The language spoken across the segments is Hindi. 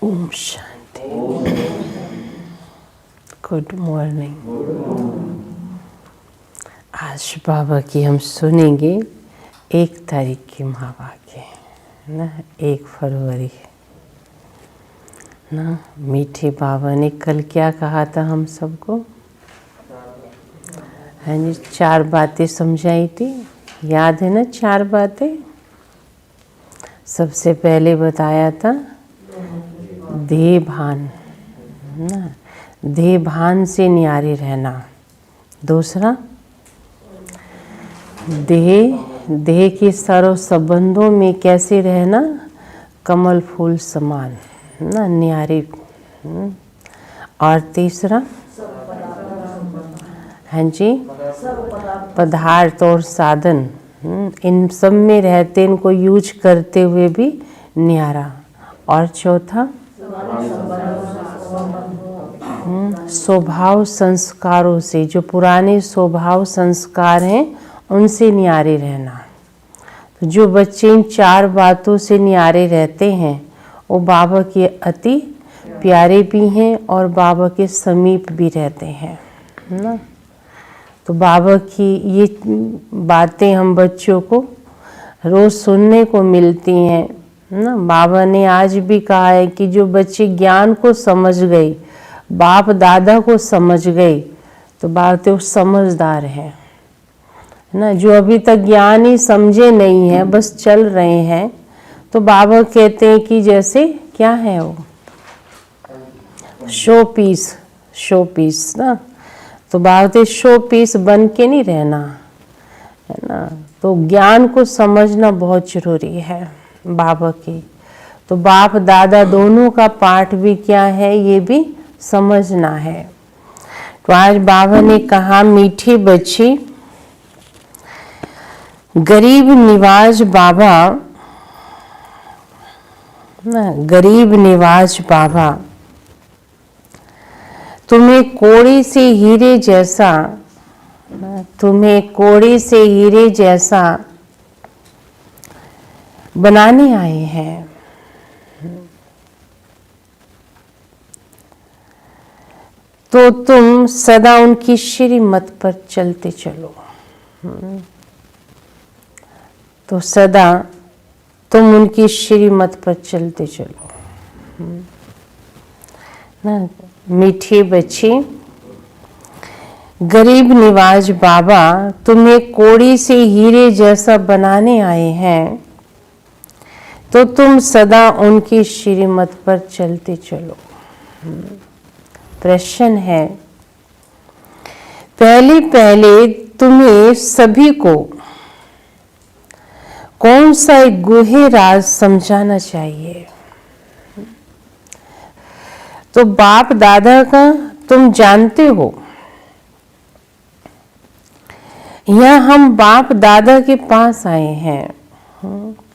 ओम शांति। Good morning. आज बाबा की हम सुनेंगे 1 तारीख की महावाक्य ना, 1 फरवरी ना। मीठे बाबा ने कल क्या कहा था हम सबको? हाँ जी, 4 बातें समझाई थी, याद है ना? 4 बातें। सबसे पहले बताया था देह भान ना, देह भान से न्यारे रहना। दूसरा, देह के सर्व संबंधों में कैसे रहना? कमल फूल समान ना, न्यारे। और तीसरा, हाँ जी, पदार्थ और साधन, इन सब में रहते, इनको यूज करते हुए भी न्यारा। और चौथा, स्वभाव संस्कारों से, जो पुराने स्वभाव संस्कार हैं उनसे न्यारे रहना। तो जो बच्चे इन 4 बातों से न्यारे रहते हैं वो बाबा के अति प्यारे भी हैं और बाबा के समीप भी रहते हैं ना। तो बाबा की ये बातें हम बच्चों को रोज़ सुनने को मिलती हैं ना। बाबा ने आज भी कहा है कि जो बच्चे ज्ञान को समझ गए, बाप दादा को समझ गए, तो बातें वो समझदार हैं ना। जो अभी तक ज्ञान ही समझे नहीं है, बस चल रहे हैं, तो बाबा कहते हैं कि जैसे क्या है वो शो पीस ना। तो बातें शो पीस बन के नहीं रहना है ना। तो ज्ञान को समझना बहुत जरूरी है बाबा की। तो बाप दादा दोनों का पाठ भी क्या है, ये भी समझना है। तो आज बाबा ने कहा, मीठी बच्ची, गरीब निवाज बाबा ना, गरीब निवाज बाबा तुम्हें कोड़ी से हीरे जैसा, तुम्हें कोड़ी से हीरे जैसा बनाने आए हैं। तो तुम सदा उनकी श्रीमत पर चलते चलो। तो सदा तुम उनकी श्रीमत पर चलते चलो ना। मीठी बच्ची, गरीब निवाज बाबा तुम्हें कोड़ी से हीरे जैसा बनाने आए हैं, तो तुम सदा उनकी श्रीमत पर चलते चलो। प्रश्न है, पहले तुम्हें सभी को कौन सा एक गुहे राज समझाना चाहिए? तो बाप दादा का तुम जानते हो। यहाँ हम बाप दादा के पास आए हैं,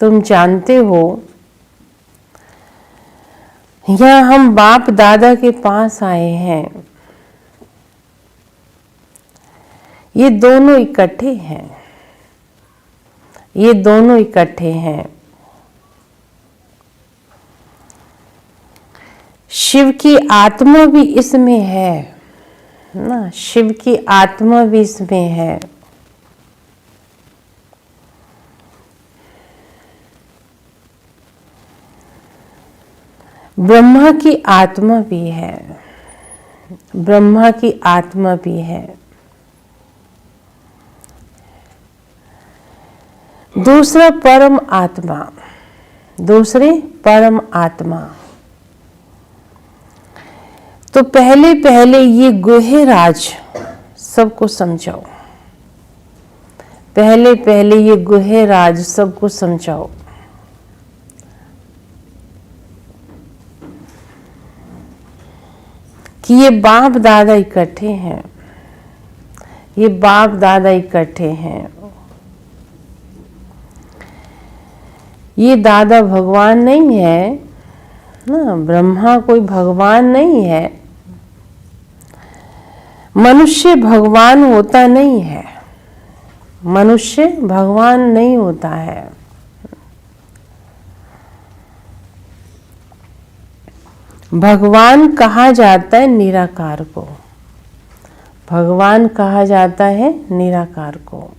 तुम जानते हो। यहाँ हम बाप दादा के पास आए हैं। ये दोनों इकट्ठे हैं, ये दोनों इकट्ठे हैं। शिव की आत्मा भी इसमें है ना, शिव की आत्मा भी इसमें है। ब्रह्मा की आत्मा भी है, ब्रह्मा की आत्मा भी है। दूसरा परम आत्मा, दूसरे परम आत्मा। तो पहले ये गुहे राज सबको समझाओ। पहले ये गुहे राज सबको समझाओ। कि ये बाप दादा इकट्ठे हैं, ये बाप दादा इकट्ठे हैं। ये दादा भगवान नहीं है ना, ब्रह्मा कोई भगवान नहीं है। मनुष्य भगवान होता नहीं है, मनुष्य भगवान नहीं होता है। भगवान कहा जाता है निराकार को, भगवान कहा जाता है निराकार को।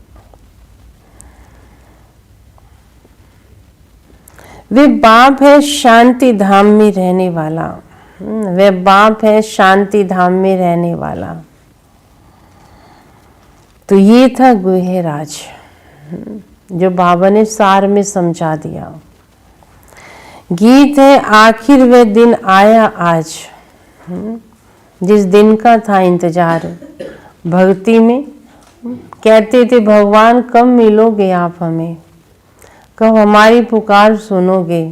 वे बाप है शांति धाम में रहने वाला, वे बाप है शांति धाम में रहने वाला। तो ये था गुहे राज जो बाबा ने सार में समझा दिया। गीत है आखिर वह दिन आया आज, जिस दिन का था इंतजार। भक्ति में कहते थे भगवान कब मिलोगे आप हमें, कब हमारी पुकार सुनोगे,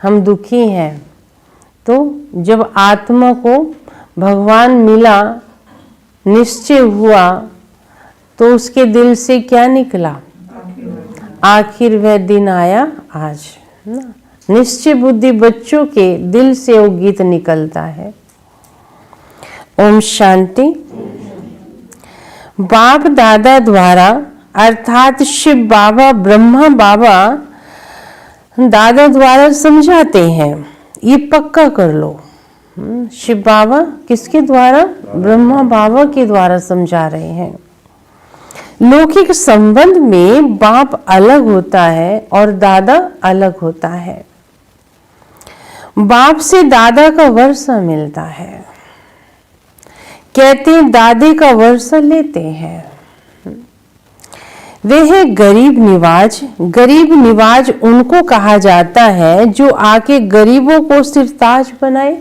हम दुखी हैं। तो जब आत्मा को भगवान मिला, निश्चय हुआ, तो उसके दिल से क्या निकला, आखिर वह दिन आया आज। निश्चय बुद्धि बच्चों के दिल से वो गीत निकलता है। ओम शांति। बाप दादा द्वारा अर्थात शिव बाबा ब्रह्मा बाबा दादा द्वारा समझाते हैं, ये पक्का कर लो। शिव बाबा किसके द्वारा, ब्रह्मा बाबा के द्वारा समझा रहे हैं। लौकिक संबंध में बाप अलग होता है और दादा अलग होता है। बाप से दादा का वर्षा मिलता है, कहते हैं दादी का वर्षा लेते हैं। वे है गरीब निवाज। गरीब निवाज उनको कहा जाता है जो आके गरीबों को सिरताज बनाए,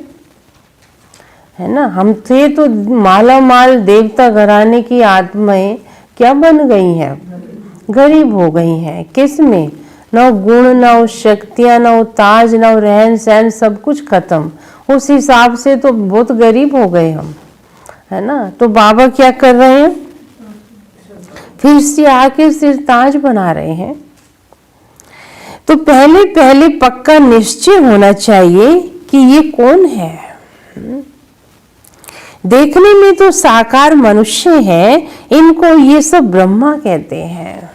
है ना। हम थे तो माला माल देवता घराने की आत्माएं क्या बन गई हैं, गरीब हो गई हैं। किस में, ना गुण, ना शक्तियां, ना ताज, ना रहन सहन, सब कुछ खत्म। उस हिसाब से तो बहुत गरीब हो गए हम, है ना। तो बाबा क्या कर रहे हैं, फिर से आके सिरताज बना रहे हैं। तो पहले पहले पक्का निश्चय होना चाहिए कि ये कौन है। देखने में तो साकार मनुष्य है, इनको ये सब ब्रह्मा कहते हैं।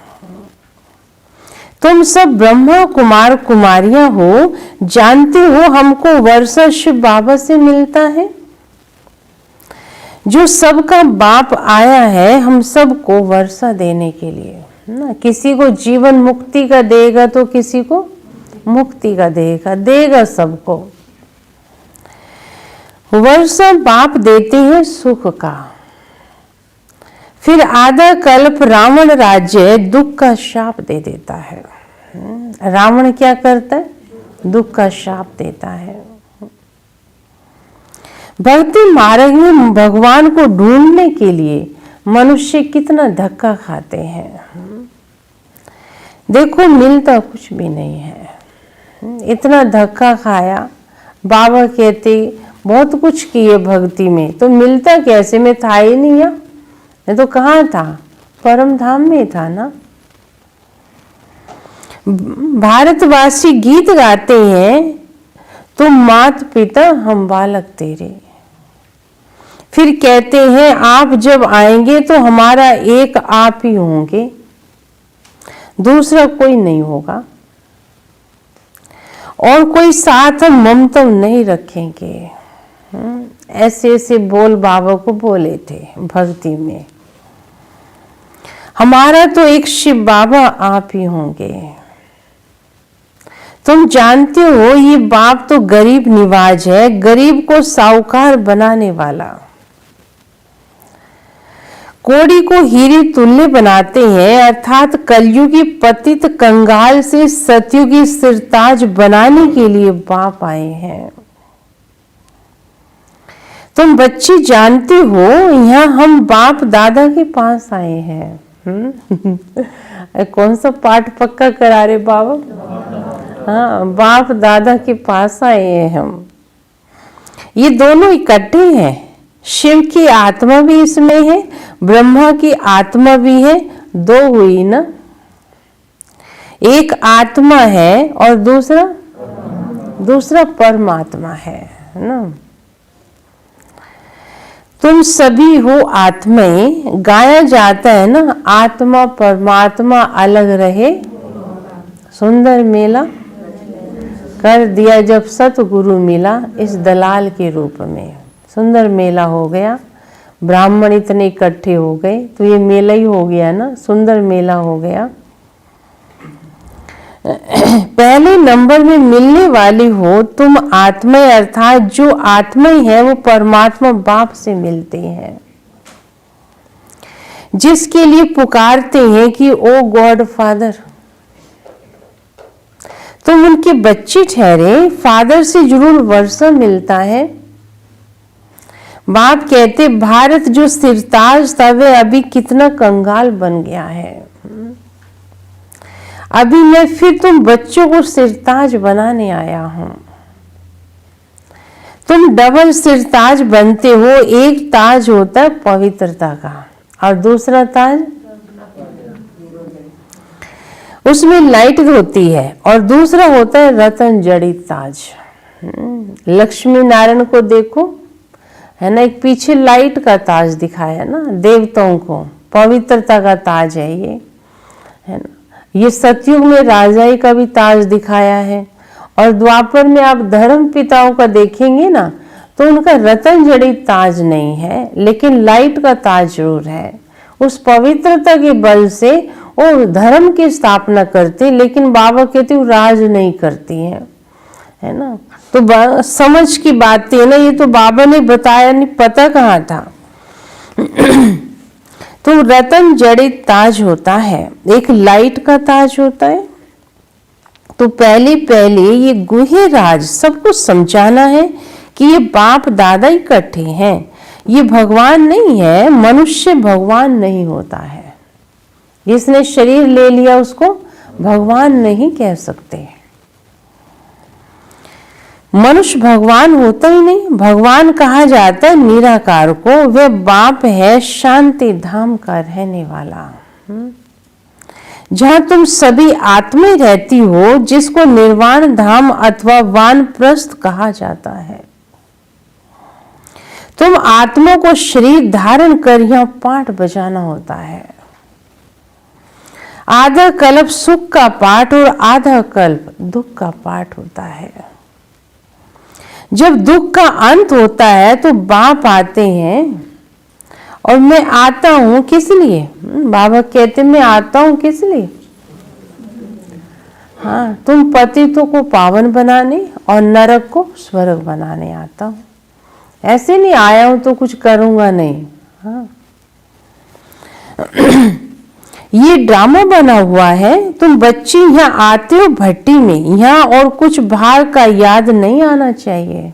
तुम सब ब्रह्मा कुमार कुमारियां हो, जानते हो हमको वर्षा शिव बाबा से मिलता है, जो सबका बाप आया है हम सबको वर्षा देने के लिए, ना। किसी को जीवन मुक्ति का देगा तो किसी को मुक्ति का देगा सबको। वर्षा बाप देते हैं सुख का। फिर आधा कल्प रावण राज्य दुख का शाप दे देता है। रावण क्या करता है, दुख का शाप देता है। भक्ति मार्ग में भगवान को ढूंढने के लिए मनुष्य कितना धक्का खाते हैं। देखो मिलता कुछ भी नहीं है। इतना धक्का खाया, बाबा कहते बहुत कुछ किए भक्ति में, तो मिलता कैसे, में था ही नहीं। ये तो कहाँ था, परम धाम में था ना। भारतवासी गीत गाते हैं, तुम मात पिता हम बालक तेरे। फिर कहते हैं आप जब आएंगे तो हमारा एक आप ही होंगे, दूसरा कोई नहीं होगा, और कोई साथ हम ममता नहीं रखेंगे। ऐसे ऐसे बोल बाबा को बोले थे भक्ति में। हमारा तो एक शिव बाबा आप ही होंगे। तुम जानते हो ये बाप तो गरीब निवाज है, गरीब को साहूकार बनाने वाला। कोड़ी को हीरे तुल्य बनाते हैं, अर्थात कलयुगी पतित कंगाल से सतयुगी सिरताज बनाने के लिए बाप आए हैं। तुम बच्चे जानते हो यहाँ हम बाप दादा के पास आए हैं। कौन सा पाठ पक्का करा रहे बाबा, हाँ, बाप दादा के पास आए हैं हम। ये दोनों इकट्ठे हैं। शिव की आत्मा भी इसमें है, ब्रह्मा की आत्मा भी है। दो हुई ना, एक आत्मा है और दूसरा परमात्मा है ना। तुम सभी हो आत्माएं। गाया जाता है ना, आत्मा परमात्मा अलग रहे सुंदर मेला कर दिया जब सतगुरु मिला इस दलाल के रूप में। सुंदर मेला हो गया, ब्राह्मण इतने इकट्ठे हो गए, तो ये मेला ही हो गया ना, सुंदर मेला हो गया। पहले नंबर में मिलने वाली हो तुम आत्मा, अर्थात जो आत्मा ही है वो परमात्मा बाप से मिलते हैं, जिसके लिए पुकारते हैं कि ओ गॉड फादर। तुम उनके बच्चे ठहरे, फादर से जरूर वर्षा मिलता है। बाप कहते भारत जो सिरताज था वह अभी कितना कंगाल बन गया है। अभी मैं फिर तुम बच्चों को सिरताज बनाने आया हूं। तुम डबल सिरताज बनते हो, एक ताज होता है पवित्रता का और दूसरा ताज उसमें लाइट होती है, और दूसरा होता है रतन जड़ित ताज। लक्ष्मी नारायण को देखो, है ना, एक पीछे लाइट का ताज दिखाया ना, देवताओं को पवित्रता का ताज है ये, है ना। ये सतयुग में राजाई का भी ताज दिखाया है, और द्वापर में आप धर्म पिताओं का देखेंगे ना तो उनका रतन जड़ित ताज नहीं है, लेकिन लाइट का ताज जरूर है। उस पवित्रता के बल से वो धर्म की स्थापना करते, लेकिन बाबा कहते वो राज नहीं करती है ना। तो समझ की बात है ना, ये तो बाबा ने बताया, नहीं पता कहाँ था। तो रतन जड़ित ताज होता है, एक लाइट का ताज होता है। तो पहले ये गुहे राज सबको समझाना है कि ये बाप दादा इकट्ठे हैं, ये भगवान नहीं है, मनुष्य भगवान नहीं होता है। जिसने शरीर ले लिया उसको भगवान नहीं कह सकते। मनुष्य भगवान होता ही नहीं, भगवान कहा जाता है निराकार को, वह बाप है शांति धाम का रहने वाला। जहां तुम सभी आत्माएं रहती हो, जिसको निर्वाण धाम अथवा वानप्रस्थ कहा जाता है। तुम आत्मा को शरीर धारण कर यहां पाठ बजाना होता है। आधा कल्प सुख का पाठ और आधा कल्प दुख का पाठ होता है। जब दुख का अंत होता है तो बाप आते हैं, और मैं आता हूं किस लिए? बाबा कहते मैं आता हूं किस लिए? हाँ, तुम पतितों को पावन बनाने और नरक को स्वर्ग बनाने आता हूं। ऐसे नहीं आया हूं तो कुछ करूंगा नहीं। हाँ। ये ड्रामा बना हुआ है। तुम बच्चे यहाँ आते हो भट्टी में, यहाँ और कुछ बाहर का याद नहीं आना चाहिए।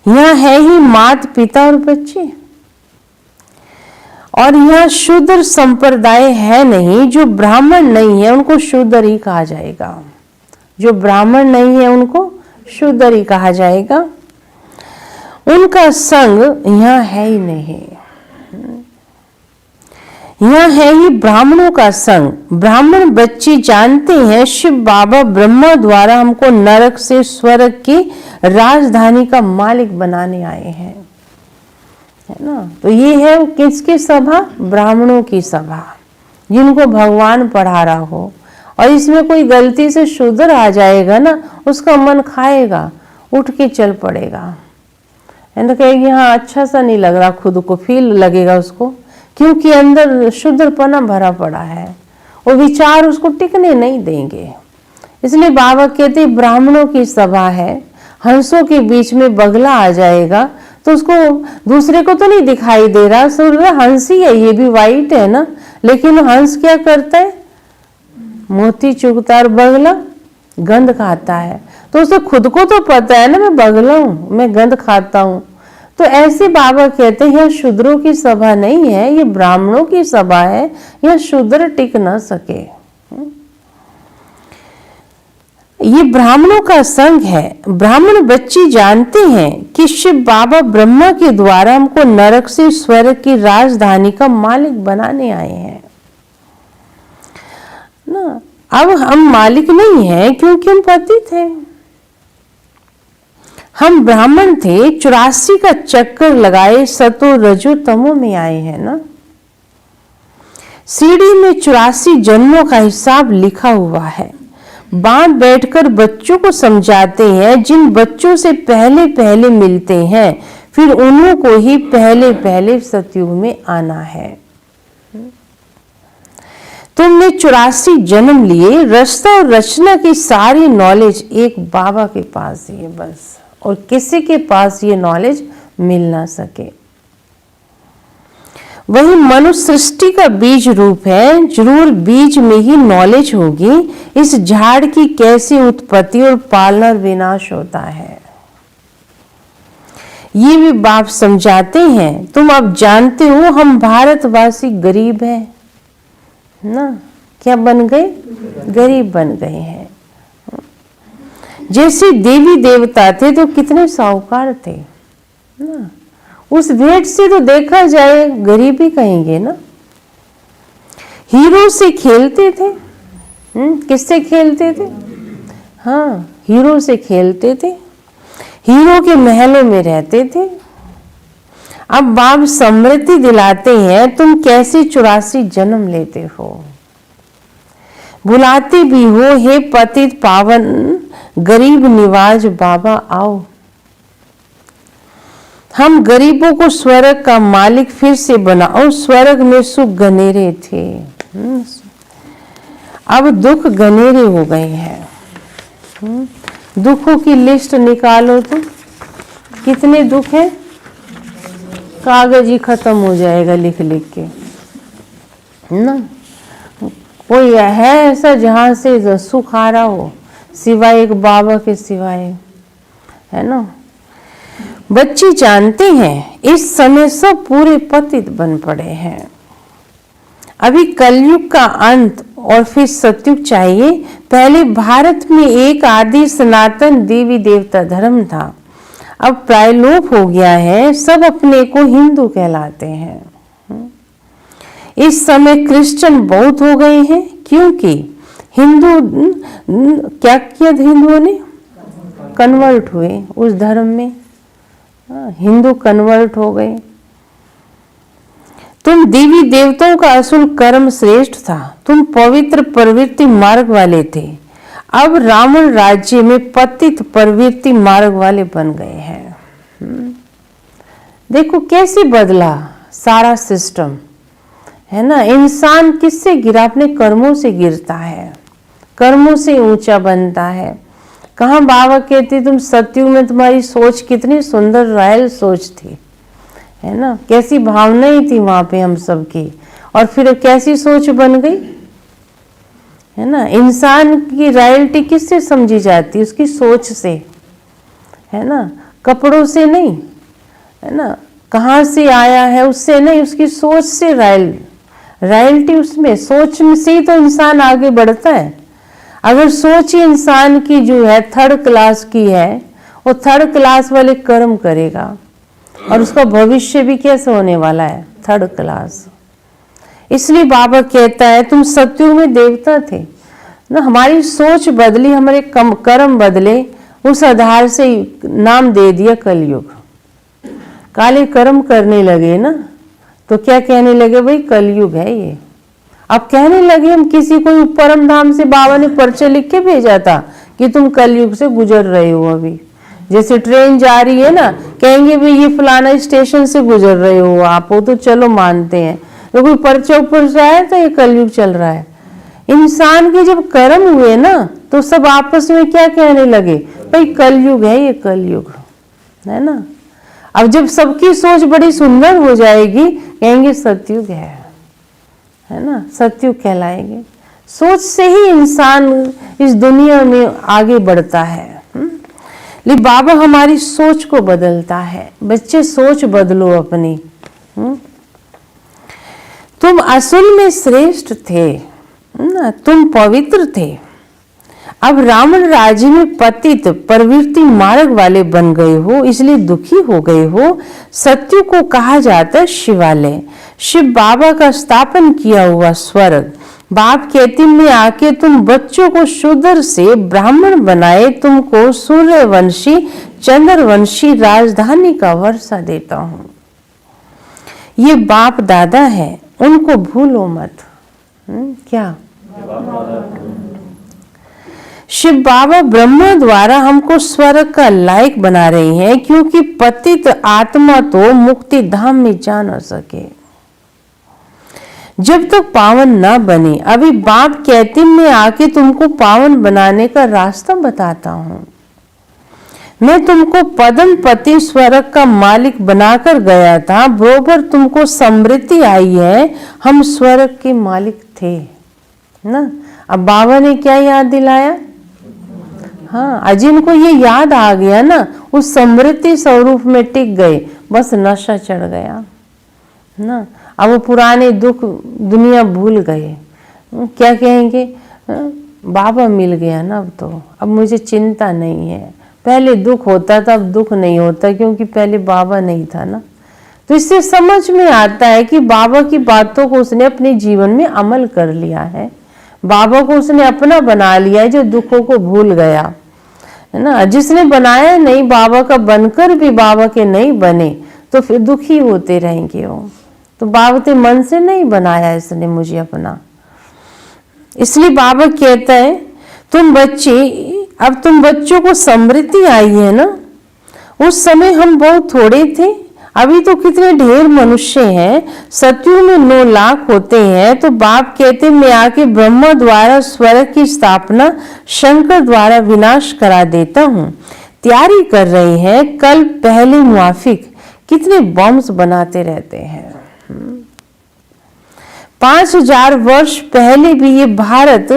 यहाँ है ही मात पिता और बच्चे, और यहाँ शूद्र संप्रदाय है नहीं। जो ब्राह्मण नहीं है उनको शूद्र ही कहा जाएगा, जो ब्राह्मण नहीं है उनको शूद्र ही कहा जाएगा। उनका संग यहाँ है ही नहीं। यहाँ है ही ब्राह्मणों का संग। ब्राह्मण बच्चे जानते हैं शिव बाबा ब्रह्मा द्वारा हमको नरक से स्वर्ग की राजधानी का मालिक बनाने आए हैं, है ना। तो ये है किसकी सभा? ब्राह्मणों की सभा, जिनको भगवान पढ़ा रहा हो। और इसमें कोई गलती से शूद्र आ जाएगा ना, उसका मन खाएगा, उठ के चल पड़ेगा, है ना। कहेगी हाँ अच्छा सा नहीं लग रहा, खुद को फील लगेगा उसको, क्योंकि अंदर शुद्रपना भरा पड़ा है। वो विचार उसको टिकने नहीं देंगे। इसलिए बाबा कहते ब्राह्मणों की सभा है, हंसों के बीच में बगला आ जाएगा तो उसको दूसरे को तो नहीं दिखाई दे रहा, सुन रहा हंस ही है, ये भी वाइट है ना, लेकिन हंस क्या करता है? मोती चुगता और बगला गंध खाता है। तो उसे खुद को तो पता है ना मैं बगला हूं, मैं गंध खाता हूं। तो ऐसे बाबा कहते हैं यह शूद्रों की सभा नहीं है, ये ब्राह्मणों की सभा है, यह शूद्र टिक ना सके। ये ब्राह्मणों का संघ है। ब्राह्मण बच्चे जानते हैं कि शिव बाबा ब्रह्मा के द्वारा हमको नरक से स्वर्ग की राजधानी का मालिक बनाने आए हैं ना। अब हम मालिक नहीं हैं क्योंकि हम पतित थे। हम ब्राह्मण थे, 84 का चक्कर लगाए सतो रजो तमो में आए हैं ना। सीढ़ी में 84 जन्मों का हिसाब लिखा हुआ है। बाप बैठकर बच्चों को समझाते हैं। जिन बच्चों से पहले पहले मिलते हैं फिर उन्हों को ही पहले पहले सतयुग में आना है। तुमने 84 जन्म लिए, रास्ता और रचना की सारी नॉलेज एक बाबा के पास ही है बस, और किसी के पास ये नॉलेज मिल ना सके। वही मनुष्य सृष्टि का बीज रूप है। जरूर बीज में ही नॉलेज होगी इस झाड़ की कैसी उत्पत्ति और पालना और विनाश होता है। ये भी बाप समझाते हैं। तुम अब जानते हो हम भारतवासी गरीब हैं ना, क्या बन गए? गरीब बन गए हैं। जैसे देवी देवता थे तो कितने साहूकार थे ना, उस भेंट से तो देखा जाए गरीब ही कहेंगे ना। हीरो से खेलते थे। किससे खेलते थे? हाँ, हीरो से खेलते थे, हीरो के महलों में रहते थे। अब बाप समृद्धि दिलाते हैं। तुम कैसे 84 जन्म लेते हो, बुलाते भी हो, हे पतित पावन गरीब निवाज बाबा आओ। हम गरीबों को स्वर्ग का मालिक फिर से बनाओ। स्वर्ग में सुख घनेरे थे, अब दुख घनेरे हो गए हैं। दुखों की लिस्ट निकालो तो कितने दुख हैं, कागज ही खत्म हो जाएगा लिख लिख के ना। कोई है ऐसा जहां से सुख आ रहा हो सिवाय एक बाबा के सिवाय, है ना। बच्चे जानते हैं इस समय सब पूरे पतित बन पड़े हैं। अभी कलयुग का अंत और फिर सतयुग चाहिए। पहले भारत में एक आदि सनातन देवी देवता धर्म था, अब प्रायलोप हो गया है। सब अपने को हिंदू कहलाते हैं। इस समय क्रिश्चियन बहुत हो गए हैं क्योंकि हिंदू क्या किया, हिंदुओं ने कन्वर्ट हुए उस धर्म में। हिंदू कन्वर्ट हो गए। तुम देवी देवताओं का असुल कर्म श्रेष्ठ था, तुम पवित्र प्रवृत्ति मार्ग वाले थे। अब रावण राज्य में पतित प्रवृत्ति मार्ग वाले बन गए हैं। देखो कैसे बदला सारा सिस्टम, है ना। इंसान किससे गिरा? अपने कर्मों से गिरता है, कर्मों से ऊंचा बनता है। कहाँ बाबा कहते तुम सतयुग में तुम्हारी सोच कितनी सुंदर रॉयल सोच थी, है ना। कैसी भावनाएं थी वहां पे हम सबकी, और फिर कैसी सोच बन गई, है ना। इंसान की रॉयल्टी किससे समझी जाती? उसकी सोच से, है ना, कपड़ों से नहीं, है ना। कहाँ से आया है उससे नहीं, उसकी सोच से रॉयल्टी उसमें, सोच में से ही तो इंसान आगे बढ़ता है। अगर सोच ही इंसान की जो है थर्ड क्लास की है, वो थर्ड क्लास वाले कर्म करेगा और उसका भविष्य भी कैसे होने वाला है? Third class. इसलिए बाबा कहता है तुम सतयुग में देवता थे ना, हमारी सोच बदली, हमारे कर्म बदले, उस आधार से नाम दे दिया कलयुग। काले कर्म करने लगे ना तो क्या कहने लगे? भाई कलयुग है ये। अब कहने लगे हम किसी को परम धाम से बाबा ने पर्चे लिख के भेजा था कि तुम कलयुग से गुजर रहे हो। अभी जैसे ट्रेन जा रही है ना, कहेंगे भाई ये फलाना स्टेशन से गुजर रहे हो आप, वो तो चलो मानते हैं, तो कोई पर्चा ऊपर से आया तो ये कलयुग चल रहा है। इंसान के जब कर्म हुए ना तो सब आपस में क्या कहने लगे? भाई कलयुग है ये, कलयुग है ना। अब जब सबकी सोच बड़ी सुंदर हो जाएगी कहेंगे सतयुग है ना, सतयुग कहलाएंगे। सोच से ही इंसान इस दुनिया में आगे बढ़ता है। लेकिन बाबा हमारी सोच को बदलता है। बच्चे सोच बदलो अपनी। तुम असल में श्रेष्ठ थे ना, तुम पवित्र थे। अब रावण राज्य में पतित प्रवृत्ति मार्ग वाले बन गए हो, इसलिए दुखी हो गए हो। सत्य को कहा जाता है शिवालय, शिव बाबा का स्थापन किया हुआ स्वर्ग। बाप कहते में आके तुम बच्चों को शूद्र से ब्राह्मण बनाए, तुमको सूर्यवंशी चंद्रवंशी राजधानी का वर्षा देता हूं। ये बाप दादा है, उनको भूलो मत। क्या शिव बाबा ब्रह्मा द्वारा हमको स्वर्ग का लायक बना रहे हैं, क्योंकि पतित आत्मा तो मुक्ति धाम में जा न सके जब तक पावन ना बने। अभी बाप कहते मैं आके तुमको पावन बनाने का रास्ता बताता हूं। मैं तुमको पदम पति स्वर्ग का मालिक बनाकर गया था, बरोबर तुमको समृद्धि आई है, हम स्वर्ग के मालिक थे ना। अब बाबा ने क्या याद दिलाया? हाँ, आज इनको ये याद आ गया ना, उस समृद्धि स्वरूप में टिक गए, बस नशा चढ़ गया ना। अब वो पुराने दुख दुनिया भूल गए। क्या कहेंगे? बाबा मिल गया ना, अब मुझे चिंता नहीं है। पहले दुख होता था, अब दुख नहीं होता, क्योंकि पहले बाबा नहीं था ना। तो इससे समझ में आता है कि बाबा की बातों को उसने अपने जीवन में अमल कर लिया है, बाबा को उसने अपना बना लिया है, जो दुखों को भूल गया है ना। जिसने बनाया नहीं बाबा का बनकर भी बाबा के नहीं बने, तो फिर दुखी होते रहेंगे वो। तो बाबा के मन से नहीं बनाया इसने मुझे अपना। इसलिए बाबा कहता है तुम बच्चे, अब तुम बच्चों को समृद्धि आई है ना। उस समय हम बहुत थोड़े थे, अभी तो कितने ढेर मनुष्य हैं। सतयुग में 9 लाख होते हैं। तो बाप कहते मैं आके ब्रह्मा द्वारा स्वर्ग की स्थापना, शंकर द्वारा विनाश करा देता हूँ। तैयारी कर रहे हैं, कल पहले मुआफिक कितने बॉम्ब्स बनाते रहते हैं। 5000 वर्ष पहले भी ये भारत,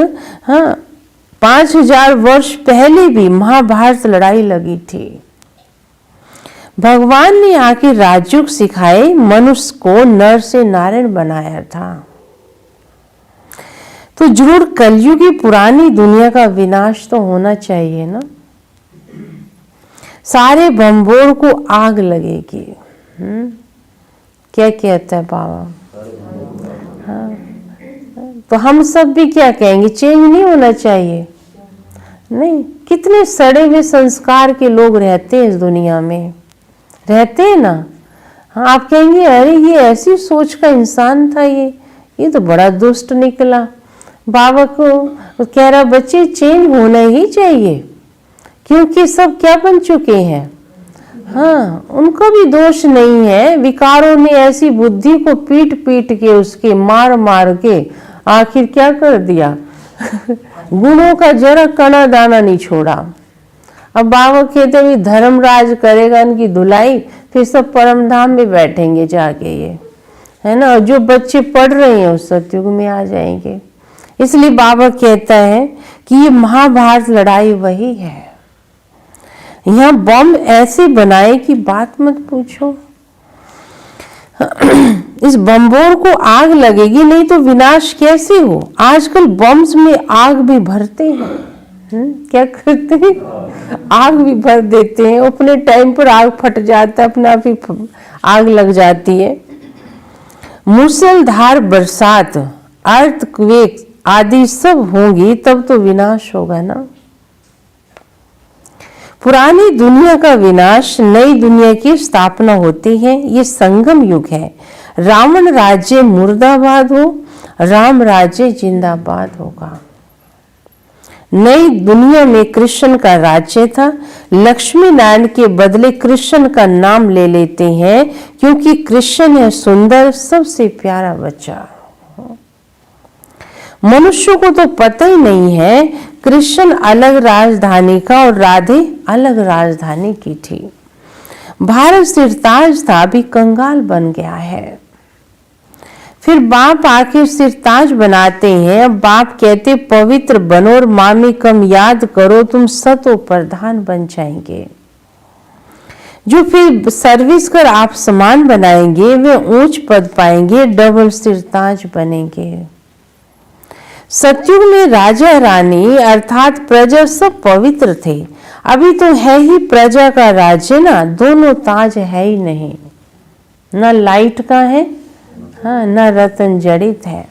हाँ 5000 वर्ष पहले भी महाभारत लड़ाई लगी थी। भगवान ने आके राजयोग सिखाए, मनुष्य को नर से नारायण बनाया था। तो जरूर कलयुगी पुरानी दुनिया का विनाश तो होना चाहिए ना। सारे बम्बोर को आग लगेगी। क्या कहता है बाबा? हाँ, तो हम सब भी क्या कहेंगे? चेंज नहीं होना चाहिए? नहीं, कितने सड़े हुए संस्कार के लोग रहते हैं इस दुनिया में, रहते हैं ना। हाँ, आप कहेंगे अरे ये ऐसी सोच का इंसान था, ये तो बड़ा दुष्ट निकला। बाबा को कह रहा बच्चे चेंज होना ही चाहिए, क्योंकि सब क्या बन चुके हैं। हाँ, उनका भी दोष नहीं है। विकारों ने ऐसी बुद्धि को पीट पीट के, उसके मार मार के आखिर क्या कर दिया गुणों का जरा कणा दाना नहीं छोड़ा। अब बाबा कहते हैं धर्मराज करेगा इनकी धुलाई, फिर सब परम धाम में बैठेंगे जाके, ये है ना। जो बच्चे पढ़ रहे हैं उस सतयुग में आ जाएंगे। इसलिए बाबा कहता है कि ये महाभारत लड़ाई वही है। यहाँ बम ऐसे बनाए कि बात मत पूछो। इस बम्बोर को आग लगेगी, नहीं तो विनाश कैसे हो। आजकल बम्स में आग भी भरते हैं। क्या करते हैं? आग भी भर देते हैं। अपने टाइम पर आग फट जाता है, अपना भी आग लग जाती है। मूसलधार बरसात, अर्थक्वेक आदि सब होंगी, तब तो विनाश होगा ना। पुरानी दुनिया का विनाश, नई दुनिया की स्थापना होती है। ये संगम युग है। रावण राज्य मुर्दाबाद हो, राम राज्य जिंदाबाद होगा। नई दुनिया में कृष्ण का राज्य था। लक्ष्मी नारायण के बदले कृष्ण का नाम ले लेते हैं, क्योंकि कृष्ण है सुंदर, सबसे प्यारा बच्चा। मनुष्यों को तो पता ही नहीं है कृष्ण अलग राजधानी का और राधे अलग राजधानी की थी। भारत सिरताज था, अभी कंगाल बन गया है। फिर बाप आके सिरताज बनाते हैं। अब बाप कहते पवित्र बनो और मामी कम याद करो, तुम सतो प्रधान बन जाएंगे। जो फिर सर्विस कर आप समान बनाएंगे, वे ऊंच पद पाएंगे, डबल सिरताज बनेंगे। सतयुग में राजा रानी अर्थात प्रजा सब पवित्र थे। अभी तो है ही प्रजा का राज्य ना, दोनों ताज है ही नहीं। ना लाइट का है, हाँ ना रतन जड़ित है।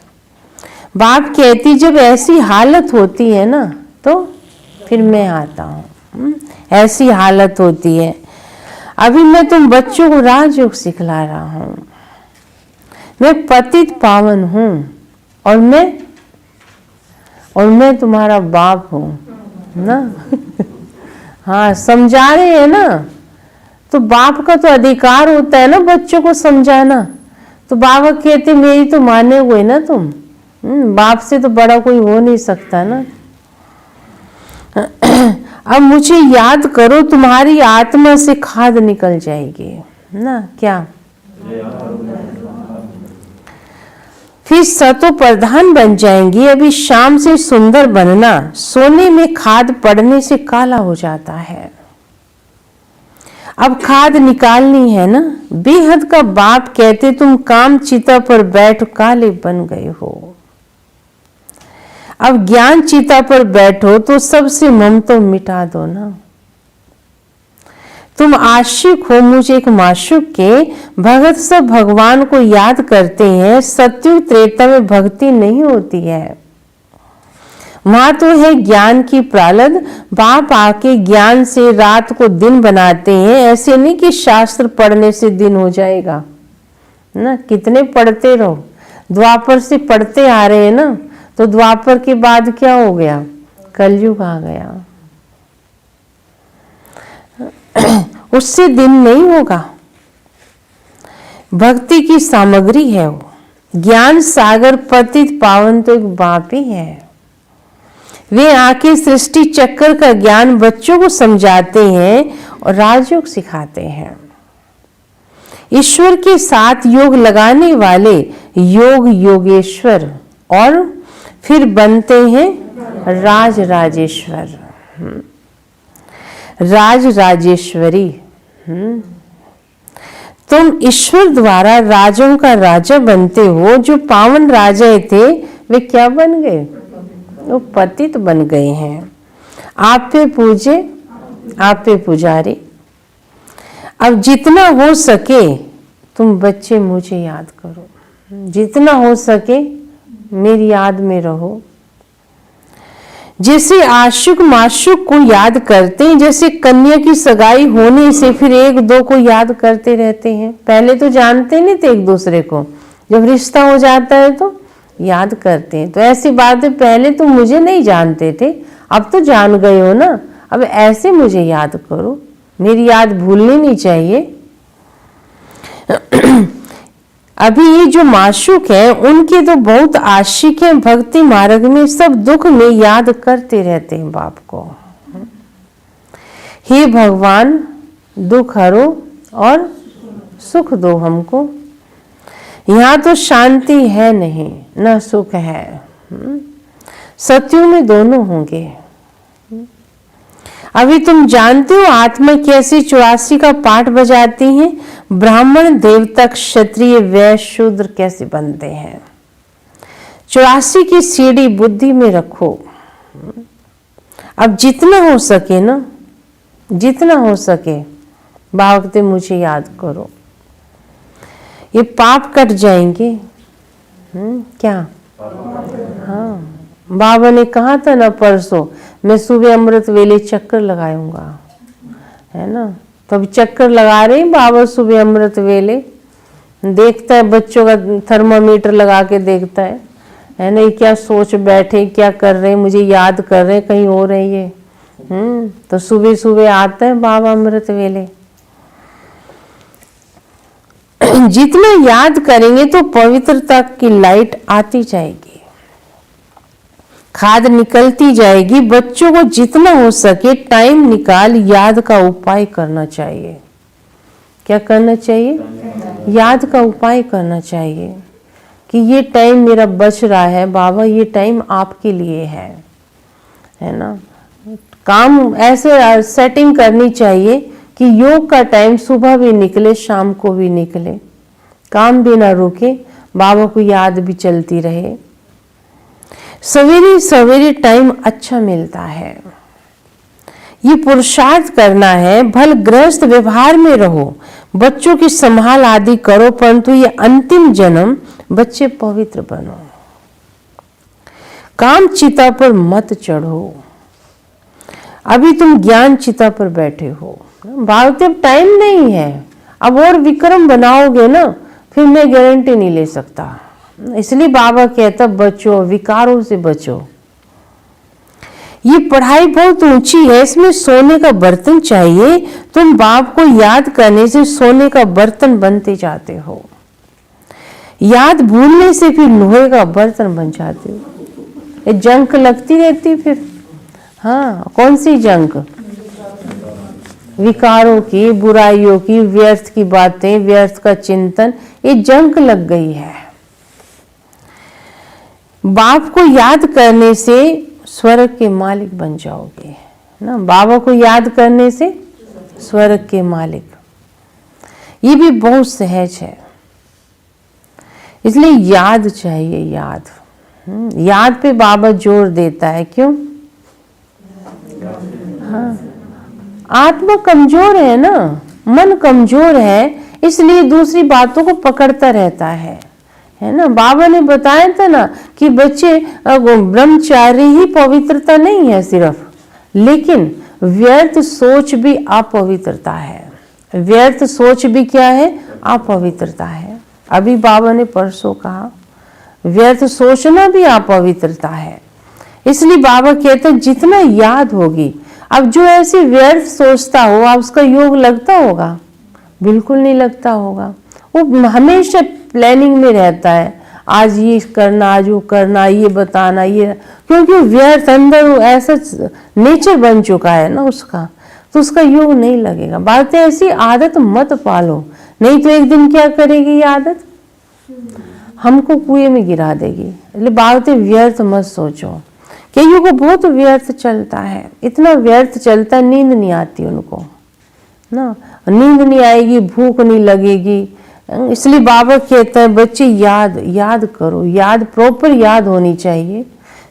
बाप कहती जब ऐसी हालत होती है ना, तो फिर मैं आता हूँ। ऐसी हालत होती है। अभी मैं तुम बच्चों को राजयोग सिखला रहा हूँ। मैं पतित पावन हूँ और मैं तुम्हारा बाप हूँ। ना। हाँ, समझा रहे हैं ना, तो बाप का तो अधिकार होता है ना बच्चों को समझाना। तो बाबा कहते मेरी तो माने हुए ना तुम, बाप से तो बड़ा कोई हो नहीं सकता ना। अब मुझे याद करो, तुम्हारी आत्मा से खाद निकल जाएगी ना। क्या? फिर सतो प्रधान बन जाएंगी। अभी शाम से सुंदर बनना, सोने में खाद पड़ने से काला हो जाता है। अब खाद निकालनी है ना। बेहद का बाप कहते तुम काम चिता पर बैठ काले बन गए हो। अब ज्ञान चिता पर बैठो तो सबसे ममता मिटा दो ना। तुम आशिक हो मुझे एक माशूक के, भगत सब भगवान को याद करते हैं। सत्युग त्रेता में भक्ति नहीं होती है, वहां तो है ज्ञान की प्रालब्ध। बाप आके ज्ञान से रात को दिन बनाते हैं। ऐसे नहीं कि शास्त्र पढ़ने से दिन हो जाएगा ना। कितने पढ़ते रहो, द्वापर से पढ़ते आ रहे हैं ना। तो द्वापर के बाद क्या हो गया? कलयुग आ गया। उससे दिन नहीं होगा। भक्ति की सामग्री है वो। ज्ञान सागर पतित पावन तो एक बाप ही है। वे आके सृष्टि चक्र का ज्ञान बच्चों को समझाते हैं और राजयोग सिखाते हैं। ईश्वर के साथ योग लगाने वाले योग योगेश्वर और फिर बनते हैं राज राजेश्वर, राज राजेश्वरी। तुम ईश्वर द्वारा राजों का राजा बनते हो। जो पावन राजा थे वे क्या बन गए? वो पतित बन गए हैं। आप पे पूजे, आप पे पुजारी। अब जितना हो सके तुम बच्चे मुझे याद करो, जितना हो सके मेरी याद में रहो। जैसे आशिक माशूक को याद करते हैं, जैसे कन्या की सगाई होने से फिर एक दो को याद करते रहते हैं। पहले तो जानते नहीं थे एक दूसरे को, जब रिश्ता हो जाता है तो याद करते हैं। तो ऐसी बात है, पहले तो मुझे नहीं जानते थे, अब तो जान गए हो ना, अब ऐसे मुझे याद करो। मेरी याद भूलनी नहीं चाहिए। अभी ये जो माशूक है उनके तो बहुत आशिक हैं। भक्ति मार्ग में सब दुख में याद करते रहते हैं बाप को। हे भगवान दुख हरो और सुख दो हमको। यहाँ तो शांति है नहीं, न सुख है। सत्युग में दोनों होंगे। अभी तुम जानते हो आत्मा कैसे 84 का पाठ बजाती हैं। ब्राह्मण देवता क्षत्रिय वैश्य शूद्र कैसे बनते हैं। 84 की सीढ़ी बुद्धि में रखो। अब जितना हो सके ना, जितना हो सके भागते मुझे याद करो। ये पाप कट जाएंगे। क्या? हाँ, बाबा ने कहा था ना परसों, मैं सुबह अमृत वेले चक्कर लगाऊंगा, है ना। तब चक्कर लगा रहे हैं बाबा सुबह अमृत वेले। देखता है बच्चों का थर्मामीटर लगा के देखता है ना। ये क्या सोच बैठे, क्या कर रहे हैं, मुझे याद कर रहे हैं, कहीं हो रही है। तो सुबह सुबह आता है बाबा अमृत वेले। जितना याद करेंगे तो पवित्रता की लाइट आती जाएगी, खाद निकलती जाएगी। बच्चों को जितना हो सके टाइम निकाल याद का उपाय करना चाहिए। क्या करना चाहिए? याद का उपाय करना चाहिए कि ये टाइम मेरा बच रहा है बाबा, ये टाइम आपके लिए है ना। काम ऐसे सेटिंग करनी चाहिए कि योग का टाइम सुबह भी निकले, शाम को भी निकले, काम भी ना रुके, बाबा को याद भी चलती रहे। सवेरे सवेरे टाइम अच्छा मिलता है। ये पुरुषार्थ करना है। भल गृहस्थ व्यवहार में रहो, बच्चों की संभाल आदि करो, परंतु ये अंतिम जन्म बच्चे पवित्र बनो। काम चिता पर मत चढ़ो। अभी तुम ज्ञान चिता पर बैठे हो। भागते अब टाइम नहीं है। अब और विक्रम बनाओगे ना, फिर मैं गारंटी नहीं ले सकता। इसलिए बाबा कहता बचो, विकारों से बचो। ये पढ़ाई बहुत ऊंची है, इसमें सोने का बर्तन चाहिए। तुम बाप को याद करने से सोने का बर्तन बनते जाते हो, याद भूलने से फिर लोहे का बर्तन बन जाते हो। ये जंक लगती रहती फिर। हाँ, कौन सी जंक? विकारों की, बुराइयों की, व्यर्थ की बातें, व्यर्थ का चिंतन, ये जंक लग गई है। बाप को याद करने से स्वर्ग के मालिक बन जाओगे ना। बाबा को याद करने से स्वर्ग के मालिक, ये भी बहुत सहज है। इसलिए याद चाहिए, याद। याद पे बाबा जोर देता है। क्यों? हाँ, आत्मा कमजोर है ना, मन कमजोर है, इसलिए दूसरी बातों को पकड़ता रहता है ना। बाबा ने बताया था ना कि बच्चे, ब्रह्मचारी ही पवित्रता नहीं है सिर्फ, लेकिन व्यर्थ सोच भी अपवित्रता है। व्यर्थ सोच भी क्या है? अपवित्रता है। अभी बाबा ने परसों कहा व्यर्थ सोचना भी अपवित्रता है। इसलिए बाबा कहते हैं जितना याद होगी। अब जो ऐसे व्यर्थ सोचता हो, आप उसका योग लगता होगा? बिल्कुल नहीं लगता होगा। वो हमेशा प्लानिंग में रहता है, आज ये करना, आज वो करना, ये बताना, ये, क्योंकि व्यर्थ अंदर ऐसा नेचर बन चुका है ना उसका, तो उसका योग नहीं लगेगा। बातें ऐसी आदत मत पालो, नहीं तो एक दिन क्या करेगी ये आदत? हमको कुएं में गिरा देगी। इसलिए बातें व्यर्थ मत सोचो। कईयों को बहुत व्यर्थ चलता है, इतना व्यर्थ चलता है, नींद नहीं आती उनको ना, नींद नहीं आएगी, भूख नहीं लगेगी। इसलिए बाबा कहता है बच्चे याद करो। याद प्रॉपर याद होनी चाहिए,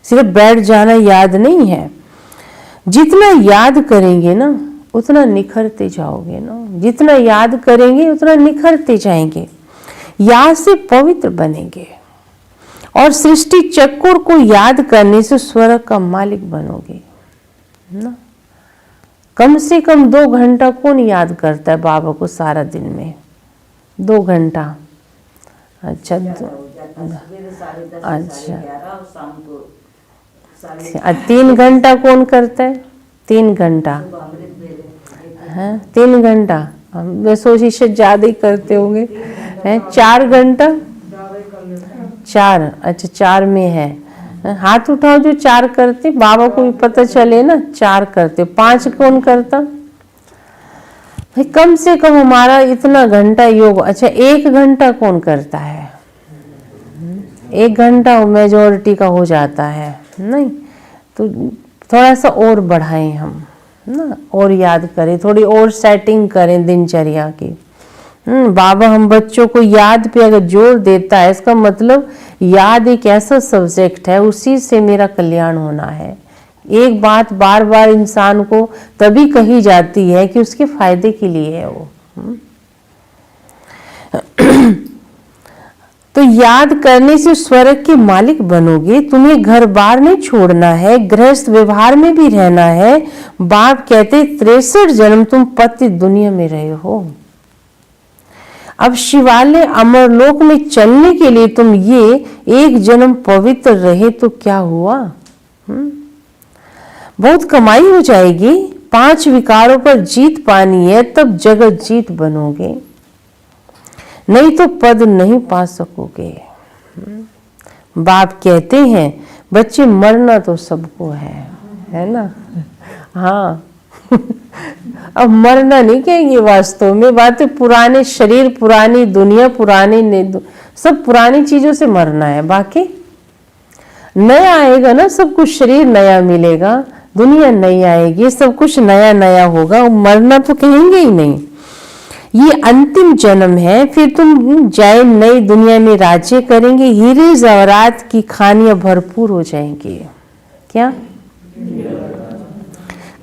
सिर्फ बैठ जाना याद नहीं है। जितना याद करेंगे ना उतना निखरते जाओगे ना, जितना याद करेंगे उतना निखरते जाएंगे, याद से पवित्र बनेंगे। और सृष्टि चक्र को याद करने से स्वर्ग का मालिक बनोगे ना। कम से कम 2 घंटा कौन याद करता है बाबा को सारा दिन में? 2 घंटा। अच्छा, अच्छा, 3 घंटा कौन करता है? 3 घंटा है, 3 घंटा। मैं सोची शायद ज्यादा ही करते होंगे। 4 घंटा, 4, अच्छा 4 में है। हाथ उठाओ जो 4 करते, बाबा को भी पता चले ना 4 करते। 5 कौन करता? भाई कम से कम हमारा इतना घंटा योग। अच्छा 1 घंटा कौन करता है? 1 घंटा मेजॉरिटी का हो जाता है नहीं, तो थोड़ा सा और बढ़ाएं हम ना, और याद करें, थोड़ी और सेटिंग करें दिनचर्या की। बाबा हम बच्चों को याद पे अगर जोर देता है, इसका मतलब याद एक ऐसा सब्जेक्ट है, उसी से मेरा कल्याण होना है। एक बात बार बार इंसान को तभी कही जाती है कि उसके फायदे के लिए है वो। तो याद करने से स्वर्ग के मालिक बनोगे। तुम्हें घर बार नहीं छोड़ना है, गृहस्थ व्यवहार में भी रहना है। बाप कहते 63 जन्म तुम पति दुनिया में रहे हो। अब शिवालय अमरलोक में चलने के लिए तुम ये 1 जन्म पवित्र रहे तो क्या हुआ? बहुत कमाई हो जाएगी। 5 विकारों पर जीत पानी है, तब जगत जीत बनोगे, नहीं तो पद नहीं पा सकोगे। बाप कहते हैं बच्चे मरना तो सबको है ना। हाँ अब मरना नहीं कहेंगे, वास्तव में बातें पुराने शरीर, पुरानी दुनिया, सब पुरानी चीजों से मरना है। बाकी नया आएगा ना, सब कुछ शरीर नया मिलेगा, दुनिया नई आएगी, सब कुछ नया नया होगा। मरना तो कहेंगे ही नहीं। ये अंतिम जन्म है, फिर तुम जाए नई दुनिया में राज्य करेंगे। हीरे जवाहरात की खानियां भरपूर हो जाएंगी। क्या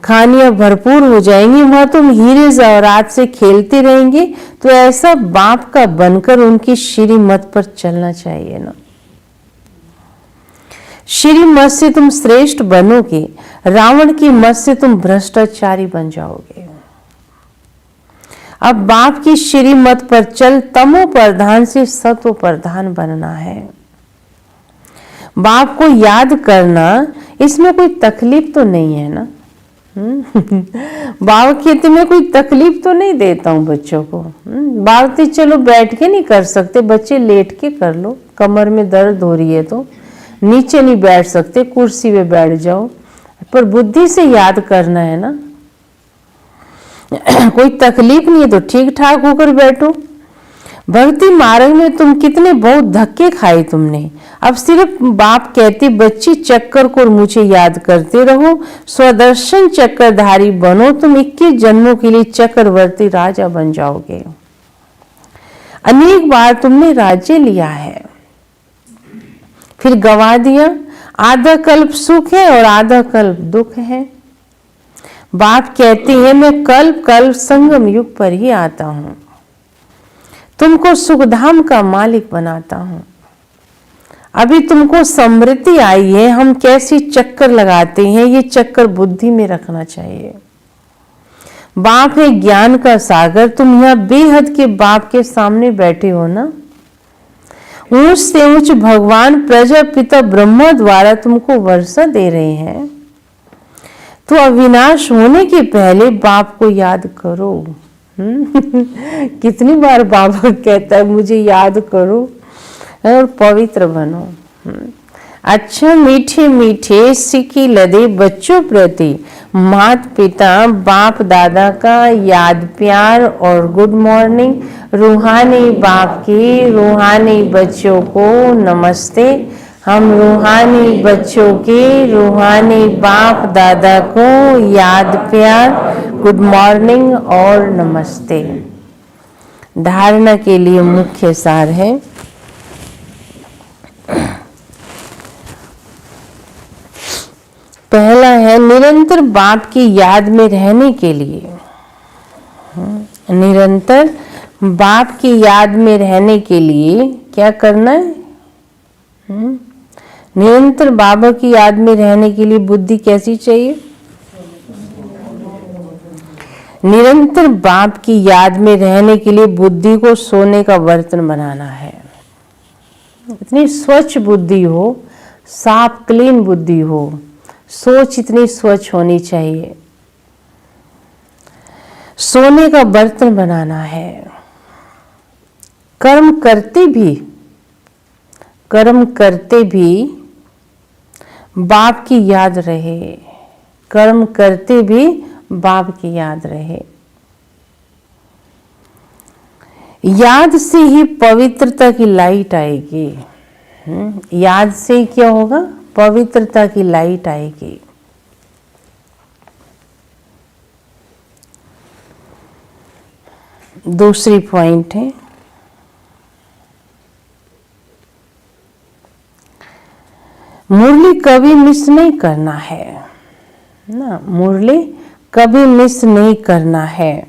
खानियां भरपूर हो जाएंगी, वहां तुम हीरे जवाहरात से खेलते रहेंगे। तो ऐसा बाप का बनकर उनकी श्रीमत पर चलना चाहिए ना। श्रीमत से तुम श्रेष्ठ बनोगे, रावण की मत से तुम भ्रष्टाचारी बन जाओगे। अब बाप की श्रीमत पर चल, तमो प्रधान से सतो प्रधान बनना है। बाप को याद करना इसमें कोई तकलीफ तो नहीं है ना। बाबा कहते मैं कोई तकलीफ तो नहीं देता हूँ बच्चों को। बाबा कहते चलो बैठ के नहीं कर सकते, बच्चे लेट के कर लो, कमर में दर्द हो रही है तो नीचे नहीं बैठ सकते, कुर्सी पे बैठ जाओ, पर बुद्धि से याद करना है ना। कोई तकलीफ नहीं है तो ठीक ठाक होकर बैठो। भक्ति मार्ग में तुम कितने बहुत धक्के खाए तुमने, अब सिर्फ बाप कहते बच्ची चक्कर को मुझे याद करते रहो, स्वदर्शन चक्रधारी बनो, तुम 21 जन्मों के लिए चक्रवर्ती राजा बन जाओगे। अनेक बार तुमने राज्य लिया है फिर गवा दिया, आधा कल्प सुख है और आधा कल्प दुख है। बाप कहते हैं मैं कल्प कल्प संगम युग पर ही आता हूं, तुमको सुखधाम का मालिक बनाता हूं। अभी तुमको समृद्धि आई है, हम कैसी चक्कर लगाते हैं ये चक्कर बुद्धि में रखना चाहिए। बाप है ज्ञान का सागर, तुम यहाँ बेहद के बाप के सामने बैठे हो ना। ऊंच से ऊंच भगवान प्रजापिता ब्रह्मा द्वारा तुमको वर्षा दे रहे हैं, तो अविनाश होने के पहले बाप को याद करो। कितनी बार बाबा कहता है मुझे याद करो और पवित्र बनो। अच्छा मीठे मीठे सिक्की लदे बच्चों प्रति माता पिता बाप दादा का याद प्यार और गुड मॉर्निंग। रूहानी बाप की रूहानी बच्चों को नमस्ते। हम रूहानी बच्चों के रूहानी बाप दादा को याद प्यार गुड मॉर्निंग और नमस्ते। धारणा के लिए मुख्य सार है, पहला है निरंतर बाप की याद में रहने के लिए, निरंतर बाप की याद में रहने के लिए क्या करना है? निरंतर बाबा की याद में रहने के लिए बुद्धि कैसी चाहिए? निरंतर बाप की याद में रहने के लिए बुद्धि को सोने का बर्तन बनाना है। इतनी स्वच्छ बुद्धि हो, साफ क्लीन बुद्धि हो, सोच इतनी स्वच्छ होनी चाहिए। सोने का बर्तन बनाना है। कर्म करते भी बाप की याद रहे, कर्म करते भी बाप की याद रहे। याद से ही पवित्रता की लाइट आएगी। याद से क्या होगा? पवित्रता की लाइट आएगी। दूसरी पॉइंट है मुरली कभी मिस नहीं करना है ना, मुरली कभी मिस नहीं करना है।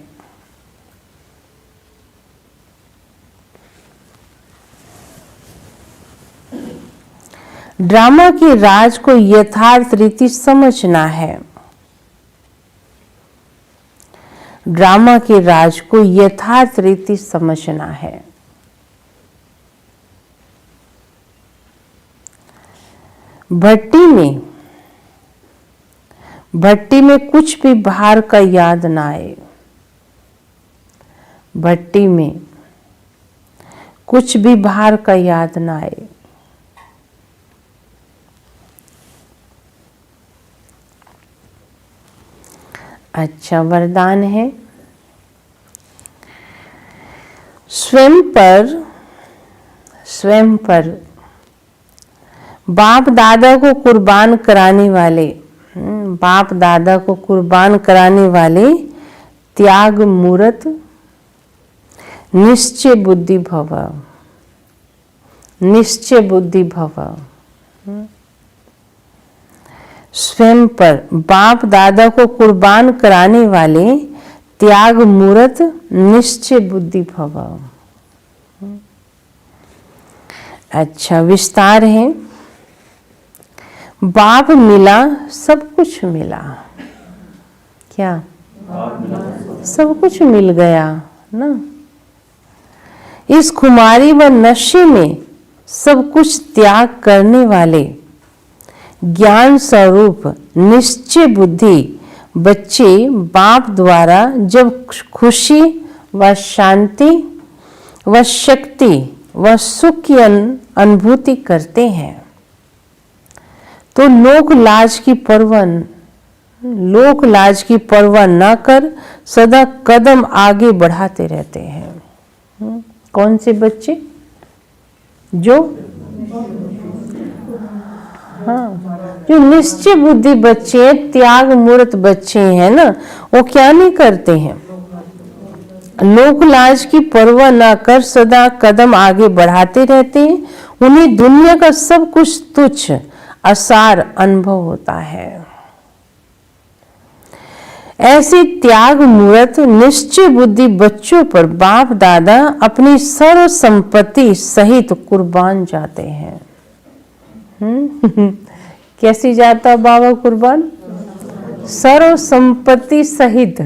ड्रामा के राज को यथार्थ रीति समझना है। ड्रामा के राज को यथार्थ रीति समझना है। भट्टी में कुछ भी बाहर का याद ना आए। भट्टी में कुछ भी बाहर का याद ना आए। अच्छा वरदान है, स्वयं पर बाप दादा को कुर्बान कराने वाले, बाप दादा को कुर्बान कराने वाले त्याग मूर्त निश्चय बुद्धि भव, निश्चय बुद्धि भव। स्वयं पर बाप दादा को कुर्बान कराने वाले त्याग मूर्त निश्चय बुद्धि भव। अच्छा विस्तार है, बाप मिला सब कुछ मिला। क्या? सब कुछ मिल गया ना। इस खुमारी व नशे में सब कुछ त्याग करने वाले ज्ञान स्वरूप निश्चय बुद्धि बच्चे बाप द्वारा जब खुशी व शांति व शक्ति व सुख की अनुभूति करते हैं तो लोक लाज की परवाह न कर सदा कदम आगे बढ़ाते रहते हैं। कौन से बच्चे? जो जो निश्चय बुद्धि बच्चे, त्याग मूर्त बच्चे हैं ना, वो क्या नहीं करते हैं? लोक लाज की परवाह न कर सदा कदम आगे बढ़ाते रहते हैं। उन्हें दुनिया का सब कुछ तुच्छ असार अनुभव होता है। ऐसे त्याग मूर्त निश्चय बुद्धि बच्चों पर बाप दादा अपनी सर्व संपत्ति सहित कुर्बान जाते हैं। कैसी जाता बाबा कुर्बान? सर्व संपत्ति सहित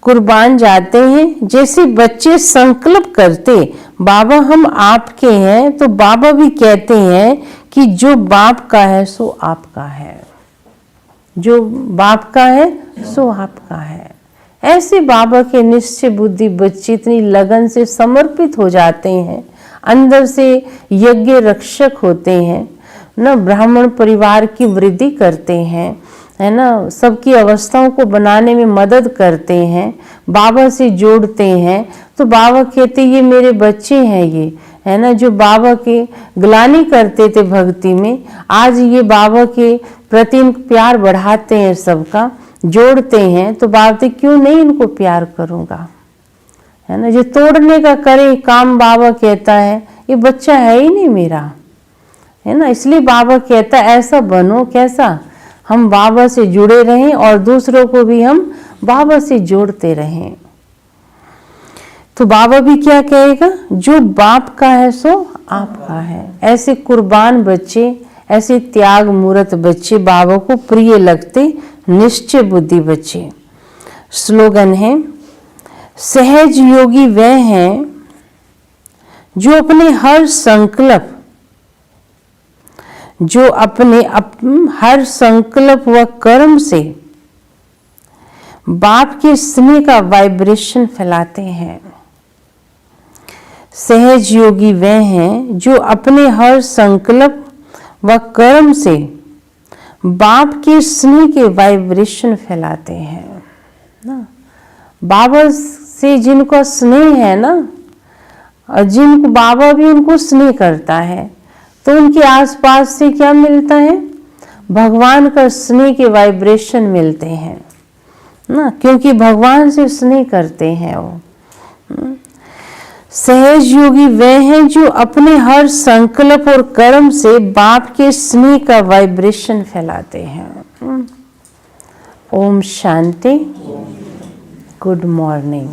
कुर्बान जाते हैं। जैसे बच्चे संकल्प करते बाबा हम आपके हैं, तो बाबा भी कहते हैं कि जो बाप का है सो आपका है, जो बाप का है सो आपका है। ऐसे बाबा के निश्चय बुद्धि बच्चे इतनी लगन से समर्पित हो जाते हैं, अंदर से यज्ञ रक्षक होते हैं ना, ब्राह्मण परिवार की वृद्धि करते हैं, है ना, सबकी अवस्थाओं को बनाने में मदद करते हैं, बाबा से जोड़ते हैं। तो बाबा कहते ये मेरे बच्चे हैं, ये है ना, जो बाबा के ग्लानि करते थे भक्ति में, आज ये बाबा के प्रति प्यार बढ़ाते हैं, सबका जोड़ते हैं। तो बाबा क्यों नहीं इनको प्यार करूँगा, है ना। जो तोड़ने का करे काम बाबा कहता है ये बच्चा है ही नहीं मेरा, है ना। इसलिए बाबा कहता है ऐसा बनो, कैसा? हम बाबा से जुड़े रहें और दूसरों को भी हम बाबा से जोड़ते रहें। तो बाबा भी क्या कहेगा? जो बाप का है सो आपका है। ऐसे कुर्बान बच्चे, ऐसे त्याग मूर्त बच्चे बाबा को प्रिय लगते निश्चय बुद्धि बच्चे। स्लोगन है, सहज योगी वह हैं जो अपने हर संकल्प व कर्म से बाप के स्नेह का वाइब्रेशन फैलाते हैं। सहज योगी वह हैं जो अपने हर संकल्प व कर्म से बाप के स्नेह के वाइब्रेशन फैलाते हैं ना। बाबा से जिनको स्नेह है ना, और जिनको बाबा भी उनको स्नेह करता है, तो उनके आसपास से क्या मिलता है? भगवान का स्नेह के वाइब्रेशन मिलते हैं ना, क्योंकि भगवान से स्नेह करते हैं वो। सहज योगी वह हैं जो अपने हर संकल्प और कर्म से बाप के स्नेह का वाइब्रेशन फैलाते हैं। ओम शांति। Good morning.